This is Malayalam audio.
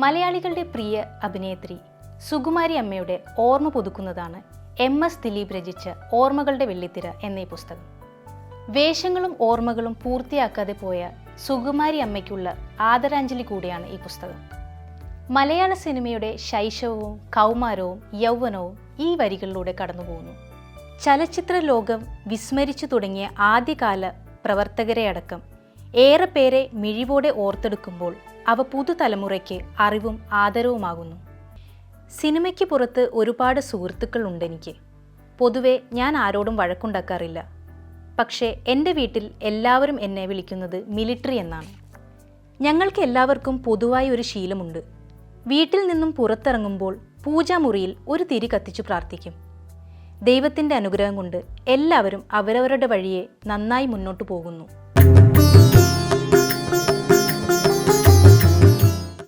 മലയാളികളുടെ പ്രിയ അഭിനേത്രി സുകുമാരി അമ്മയുടെ ഓർമ്മ പുതുക്കുന്നതാണ് MS ദിലീപ് രചിച്ച ഓർമ്മകളുടെ വെള്ളിത്തിര എന്ന ഈ പുസ്തകം. വേഷങ്ങളും ഓർമ്മകളും പൂർത്തിയാക്കാതെ പോയ സുകുമാരി അമ്മയ്ക്കുള്ള ആദരാഞ്ജലി കൂടിയാണ് ഈ പുസ്തകം. മലയാള സിനിമയുടെ ശൈശവവും കൗമാരവും യൗവനവും ഈ വരികളിലൂടെ കടന്നുപോകുന്നു. ചലച്ചിത്ര ലോകം വിസ്മരിച്ചു തുടങ്ങിയ ആദ്യകാല പ്രവർത്തകരെ അടക്കം ഏറെ പേരെ മിഴിവോടെ ഓർത്തെടുക്കുമ്പോൾ അവ പുതുതലമുറയ്ക്ക് അറിവും ആദരവുമാകുന്നു. സിനിമയ്ക്ക് പുറത്ത് ഒരുപാട് സുഹൃത്തുക്കൾ ഉണ്ടെനിക്ക്. പൊതുവെ ഞാൻ ആരോടും വഴക്കുണ്ടാക്കാറില്ല. പക്ഷേ എൻ്റെ വീട്ടിൽ എല്ലാവരും എന്നെ വിളിക്കുന്നത് മിലിറ്ററി എന്നാണ്. ഞങ്ങൾക്ക് എല്ലാവർക്കും പൊതുവായി ഒരു ശീലമുണ്ട്. വീട്ടിൽ നിന്നും പുറത്തിറങ്ങുമ്പോൾ പൂജാമുറിയിൽ ഒരു തിരി കത്തിച്ചു പ്രാർത്ഥിക്കും. ദൈവത്തിൻ്റെ അനുഗ്രഹം കൊണ്ട് എല്ലാവരും അവരവരുടെ വഴിയെ നന്നായി മുന്നോട്ടു പോകുന്നു.